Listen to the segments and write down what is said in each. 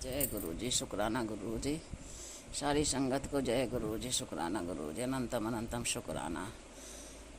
जय गुरु जी, शुक्राना गुरु जी। सारी संगत को जय गुरु जी, शुक्राना गुरु जी, अनंतम अनंतम शुक्राना।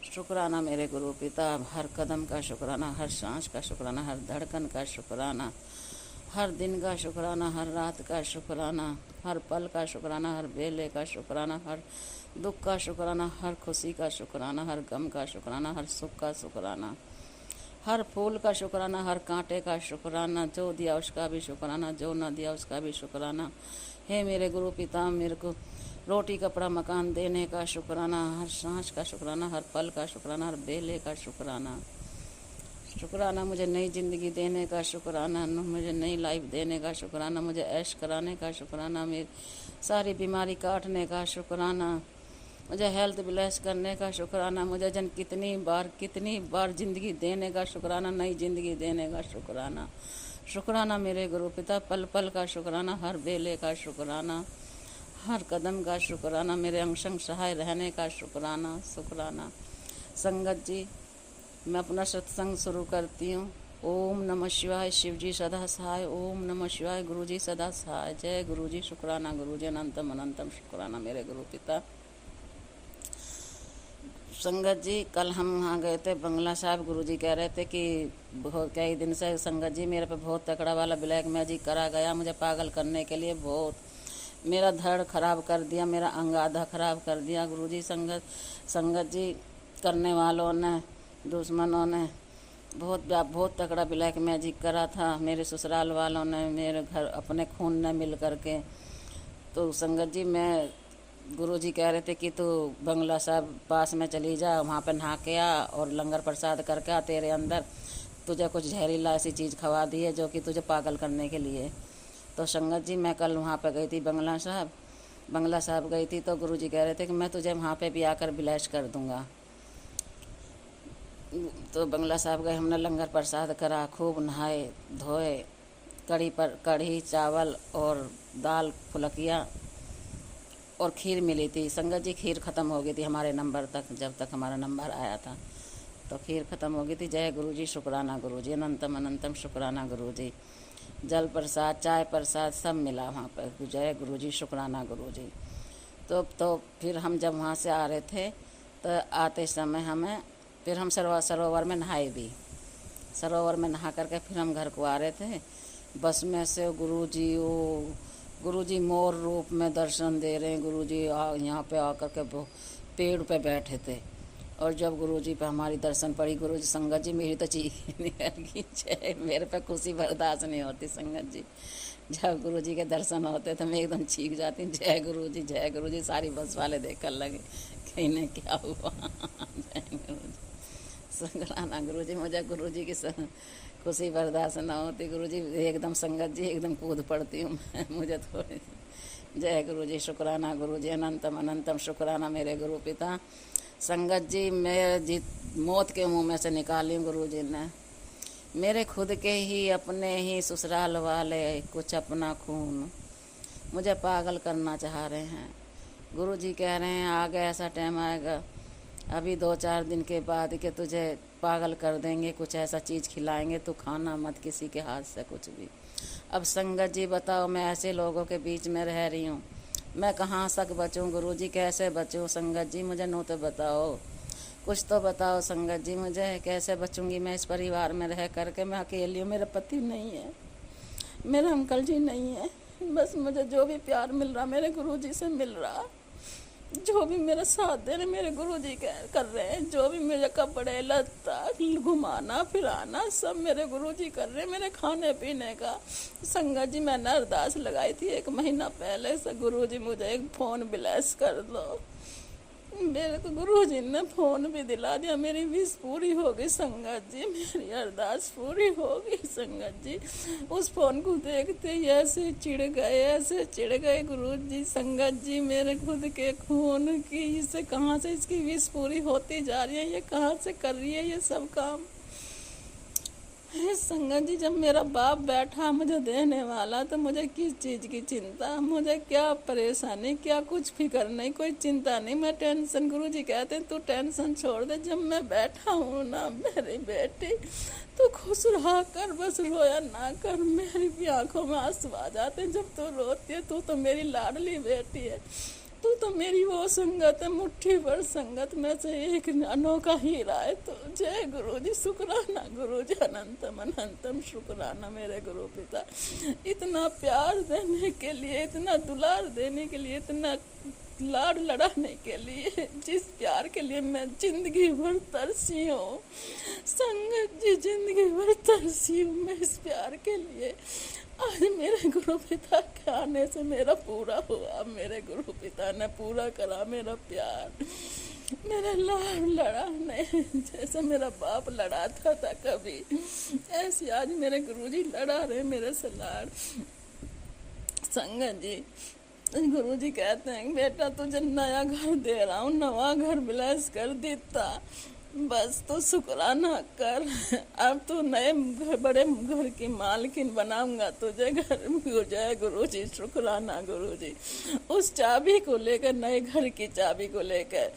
शुक्राना मेरे गुरु पिता, हर कदम का शुक्राना, हर सांस का शुक्राना, हर धड़कन का शुक्राना, हर दिन का शुक्राना, हर रात का शुक्राना, हर पल का शुक्राना, हर बेले का शुक्राना, हर दुख का शुक्राना, हर खुशी का शुक्राना, हर गम का शुक्राना, हर सुख का शुक्राना, हर फूल का शुक्राना, हर कांटे का शुक्राना, जो दिया उसका भी शुक्राना, जो न दिया उसका भी शुक्राना। हे मेरे गुरु पिता, मेरे को रोटी कपड़ा मकान देने का शुक्राना, हर सांस का शुक्राना, हर पल का शुक्राना, हर बेले का शुक्राना। शुक्राना मुझे नई ज़िंदगी देने का शुक्राना, मुझे नई लाइफ देने का शुक्राना, मुझे ऐश कराने का शुक्राना, मेरी सारी बीमारी काटने का शुक्राना, मुझे हेल्थ ब्लेस करने का शुक्राना, मुझे जन कितनी बार ज़िंदगी देने का शुक्राना, नई ज़िंदगी देने का शुक्राना। शुक्राना मेरे गुरु पिता, पल पल का शुक्राना, हर बेले का शुक्राना, हर कदम का शुक्राना, मेरे अंग संग सहाय रहने का शुक्राना। संगत जी, मैं अपना सत्संग शुरू करती हूँ। ओम नमः शिवाय, शिव जी सदा सहाय। ओम नमः शिवाय, गुरु जी सदा सहाय। जय गुरु जी, शुक्राना गुरु जी, अनंतम अनंतम शुक्राना मेरे गुरु पिता। संगत जी, कल हम वहाँ गए थे बंगला साहब। गुरु जी कह रहे थे कि बहुत कई दिन से संगत जी मेरे पे बहुत तकड़ा वाला ब्लैक मैजिक करा गया, मुझे पागल करने के लिए बहुत, मेरा धड़ खराब कर दिया, मेरा अंग आधा खराब कर दिया। गुरु जी, संगत जी, करने वालों ने, दुश्मनों ने बहुत तकड़ा ब्लैक मैजिक करा था। मेरे ससुराल वालों ने, मेरे घर अपने खून ने मिल करके। तो संगत जी, मैं गुरु जी कह रहे थे कि तू बंगला साहब पास में चली जा, वहाँ पर नहा के आ और लंगर प्रसाद करके आ, तेरे अंदर तुझे कुछ जहरीला ऐसी चीज़ खवा दी है जो कि तुझे पागल करने के लिए। तो संगत जी, मैं कल वहाँ पर गई थी बंगला साहब गई थी। तो गुरु जी कह रहे थे कि मैं तुझे वहाँ पे भी आकर ब्लेस कर दूँगा। तो बंगला साहब गए, हमने लंगर प्रसाद करा, खूब नहाए धोए, कढ़ी चावल और दाल फुलकिया और खीर मिली थी। संगत जी, खीर ख़त्म हो गई थी हमारे नंबर तक, जब तक हमारा नंबर आया था तो खीर ख़त्म हो गई थी। जय गुरु जी, शुक्राना गुरु जी, अनंतम अनंतम शुक्राना गुरु जी। जल प्रसाद, चाय प्रसाद सब मिला वहाँ पर। जय गुरु जी, शुक्राना गुरु जी। तो फिर हम जब वहाँ से आ रहे थे तो आते समय हमें फिर हम सरोवर में नहाए भी। सरोवर में नहा करके फिर हम घर को आ रहे थे। बस में से गुरु जी मोर रूप में दर्शन दे रहे हैं। गुरु जी यहाँ पे आकर के पेड़ पे बैठे थे। और जब गुरु जी पे हमारी दर्शन पड़ी, गुरु जी, संगत जी, मेरी तो चीख निकल गई। मेरे पे खुशी बर्दाश्त नहीं होती संगत जी। जब गुरु जी के दर्शन होते तो मैं एकदम चीख जाती, जय गुरु जी, जय गुरु जी। सारी बस वाले देखकर लगे कहीं ने क्या हुआ। जय गुरु जी, शुक्राना गुरु जी। मुझे गुरु जी की खुशी बर्दाश्त न होती। गुरु जी एकदम, संगत जी एकदम कूद पड़ती हूँ मुझे थोड़ी। जय गुरु जी, शुक्राना गुरु जी, अनंतम अनंतम शुक्राना मेरे गुरु पिता। संगत जी, मैं मौत के मुंह में से निकाली गुरु जी ने। मेरे खुद के ही अपने ही ससुराल वाले, कुछ अपना खून, मुझे पागल करना चाह रहे हैं। गुरु जी कह रहे हैं आगे ऐसा टाइम आएगा, अभी 2-4 दिन के बाद, कि तुझे पागल कर देंगे, कुछ ऐसा चीज़ खिलाएंगे, तो खाना मत किसी के हाथ से कुछ भी। अब संगत जी बताओ, मैं ऐसे लोगों के बीच में रह रही हूँ, मैं कहाँ तक बचूँ गुरु जी, कैसे बचूँ संगत जी? मुझे नो तो बताओ, कुछ तो बताओ संगत जी, मुझे कैसे बचूँगी मैं इस परिवार में रह करके? मैं अकेली हूँ, मेरा पति नहीं है, मेरा अंकल जी नहीं है। बस मुझे जो भी प्यार मिल रहा मेरे गुरु जी से मिल रहा, जो भी मेरा साथ दे रहे मेरे गुरु जी कर रहे हैं, जो भी मेरे कपड़े लत्ता घुमाना फिराना सब मेरे गुरु जी कर रहे हैं, मेरे खाने पीने का। संगत जी, मैंने अरदास लगाई थी 1 महीना पहले से, गुरु जी मुझे एक फ़ोन ब्लेस कर दो। मेरे को गुरु जी ने फ़ोन भी दिला दिया, मेरी विश पूरी हो गई संगत जी, मेरी अरदास पूरी हो गई संगत जी। उस फ़ोन को देखते ही ऐसे चिढ़ गए गुरु जी। संगत जी, मेरे खुद के खून की, इसे कहाँ से इसकी विश पूरी होती जा रही है, ये कहाँ से कर रही है ये सब काम? हे संगत जी, जब मेरा बाप बैठा मुझे देने वाला, तो मुझे किस चीज़ की चिंता, मुझे क्या परेशानी, क्या कुछ फिक्र नहीं, कोई चिंता नहीं, मैं टेंशन। गुरु जी कहते हैं तू टेंशन छोड़ दे। जब मैं बैठा हूँ ना मेरी बेटी, तो खुश रहा कर, बस रोया ना कर। मेरी भी आंखों में आंसू आ जाते जब तू रोती है। तू तो मेरी लाडली बेटी है, तू तो मेरी वो संगत है, मुट्ठी भर संगत में से एक अनोखा हीरा है। तो जय गुरु जी, शुक्राना गुरु जी, अनंतम अनंतम शुक्राना मेरे गुरु पिता। इतना प्यार देने के लिए, इतना दुलार देने के लिए, इतना लाड लड़ाने के लिए, जिस प्यार के लिए मैं जिंदगी भर तरसी हूँ संगत जी, जिंदगी भर तरसी हूँ मैं इस प्यार के लिए। आज मेरे गुरु पिता के आने से मेरा पूरा हुआ। मेरे गुरु पिता ने पूरा करा मेरा प्यार, मेरा लाड लड़ा नहीं। जैसे मेरा बाप लड़ाता था कभी, ऐसे आज मेरे गुरुजी लड़ा रहे मेरे से लाड। संगत जी, गुरुजी कहते हैं बेटा तुझे नया घर दे रहा हूँ, नवा घर ब्लेस कर देता, बस तो शुक्राना कर। अब तो नए बड़े घर की मालकिन बनाऊंगा तुझे घर। जय गुरु जी, शुक्राना गुरु जी। उस चाबी को लेकर, नए घर की चाबी को लेकर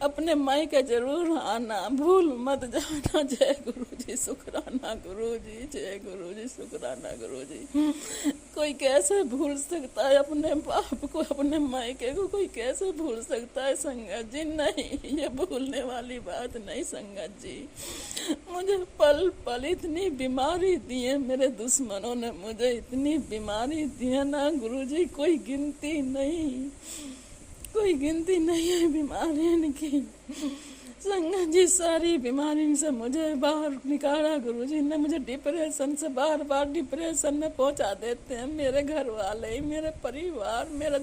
अपने मायके जरूर आना, भूल मत जाना। जय गुरु जी, शुक्राना गुरु जी, जय गुरु जी, शुक्राना गुरु जी। कोई कैसे भूल सकता है अपने बाप को, अपने मायके को कोई कैसे भूल सकता है संगत जी? नहीं, ये भूलने वाली बात नहीं संगत जी। मुझे पल पल इतनी बीमारी दी है मेरे दुश्मनों ने, मुझे इतनी बीमारी दी है ना गुरुजी, कोई गिनती नहीं, कोई गिनती नहीं है बीमारियों की। संगत जी, सारी बीमारी से मुझे बाहर निकाला गुरुजी ने। मुझे डिप्रेशन से बार बार डिप्रेशन में पहुंचा देते हैं मेरे घर वाले, मेरे परिवार, मेरा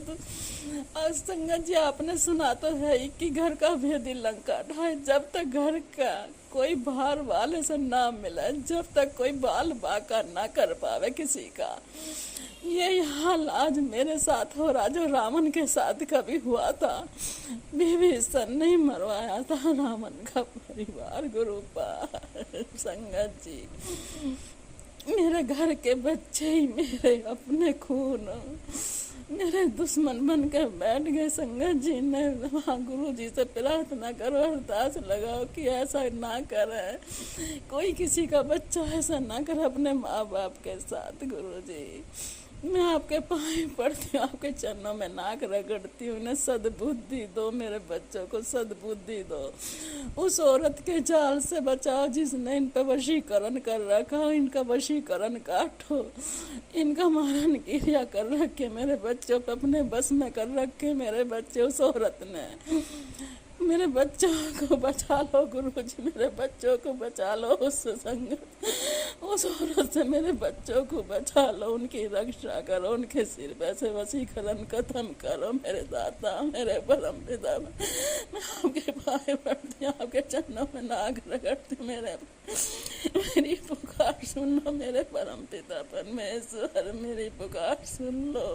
आज संगत जी आपने सुना तो है कि घर का भेदी लंका ढाए। जब तक घर का कोई बाहर वाले से ना मिले, जब तक कोई बाल बाका ना कर पावे किसी का, यही हाल आज मेरे साथ हो रहा जो रावण के साथ कभी हुआ था। विभीषण नहीं मरवाया था रावण का परिवार गुरुपाल। संगत जी, मेरे घर के बच्चे ही मेरे अपने खून, मेरे दुश्मन बन कर बैठ गए। संगत जी ने वहाँ गुरु जी से प्रार्थना करो, अरदास लगाओ कि ऐसा ना करे, कोई किसी का बच्चा ऐसा ना करे अपने माँ बाप के साथ। गुरु जी, मैं आपके पाँव पड़ती हूँ, आपके चरणों में नाक रगड़ती हूँ। इन्हें सद्बुद्धि दो, मेरे बच्चों को सद्बुद्धि दो। उस औरत के जाल से बचाओ जिसने इन पर वशीकरण कर रखा हो, इनका वशीकरण काटो, इनका मारण क्रिया कर रखे मेरे बच्चों पे, अपने बस में कर रखे मेरे बच्चे उस औरत ने। मेरे बच्चों को बचा लो गुरुजी, मेरे बच्चों को बचा लो उस संगत, उस औरत से मेरे बच्चों को बचा लो, उनकी रक्षा करो, उनके सिर पे से वशीकरण खत्म करो मेरे दाता, मेरे परम पिता। मैं आपके पाए पड़ती हूँ, आपके चरणों में नाक रगड़ती हूँ। मेरी पुकार सुन लो मेरे परम पिता परमेश्वर, मेरी पुकार सुन लो।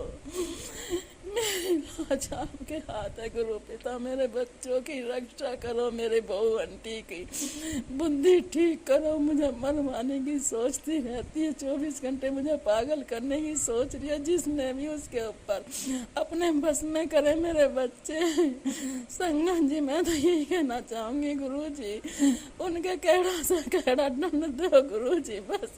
मेरी लाज आपके हाथ है गुरु पिता, मेरे बच्चों की रक्षा करो, मेरे बहू आंटी की बुद्धि ठीक करो। मुझे मरवाने की सोचती रहती है, 24 घंटे मुझे पागल करने की सोच रही है, जिसने भी उसके ऊपर अपने बस में करे मेरे बच्चे। संगत जी, मैं तो यही कहना चाहूंगी गुरु जी, उनके कहड़ा से कहड़ा दंड दो गुरु जी, बस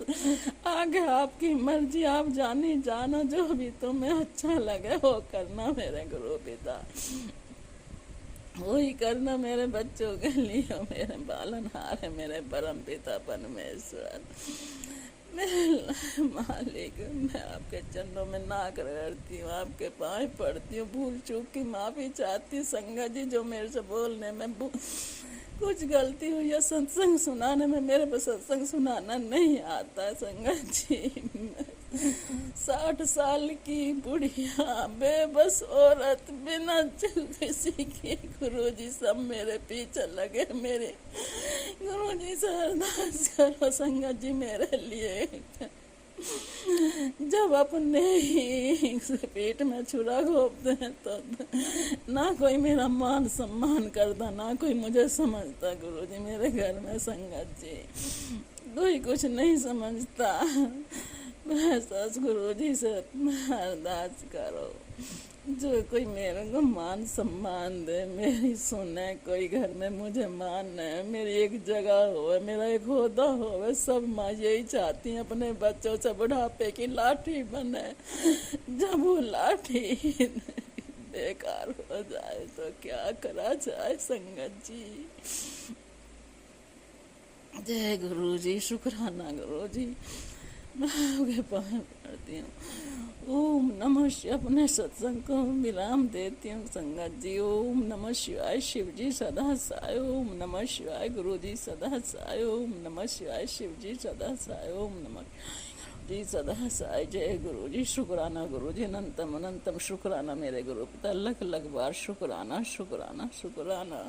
आगे आपकी मर्जी, आप जानी जानो, जो भी तुम्हें अच्छा लगे वो करना मेरे गुरु पिता, वही करना मेरे बच्चों के लिए। मेरे पालनहार है मेरे परम पिता परमेश्वर, मेरे मालिक। मैं आपके चरणों में नाक रगड़ती हूँ, आपके पाँव पड़ती हूँ, भूल चूक की माफी चाहती हूँ। संगत जी, जो मेरे से बोलने में कुछ गलती हुई या सत्संग सुनाने में, मेरे पे सत्संग सुनाना नहीं आता संगत जी। 60 साल की बुढ़िया बेबस औरत बिना किसी की, गुरुजी सब मेरे पीछे लगे। मेरे गुरुजी से अरदास करो संगत जी मेरे लिए। जब अपने ही पेट में छुरा घोपते हैं तो ना कोई मेरा मान सम्मान करता, ना कोई मुझे समझता। गुरुजी मेरे घर में संगत जी कोई कुछ नहीं समझता। बस गुरुजी से अरदास करो, जो कोई मेरे को मान सम्मान दे, मेरी सुने, कोई घर में मुझे माने, मेरी एक जगह हो, मेरा एक होदा हो, सब माँ यही चाहती हैं अपने बच्चों से बुढ़ापे की लाठी बने। जब वो लाठी बेकार हो जाए तो क्या करा जाए संगत जी। जय गुरु जी, शुक्राना गुरु जी। मैं आपके पाँव पड़ती हूँ। ओम नमः शिवाय। अपने सत्संग को विराम देती हूँ संगत जी। ओम नमः शिवाय। शिव जी सदा साय। ओम नमः शिवाय। गुरु जी सदा साय। ओम नमः शिवाय। शिव जी सदा साय। ओम नमः जी सदा साय। जय गुरु जी, शुक्राना गुरु जी, अनंतम अनंतम शुक्राना मेरे गुरु पिता, लख लख बार शुक्राना शुक्राना शुक्राना।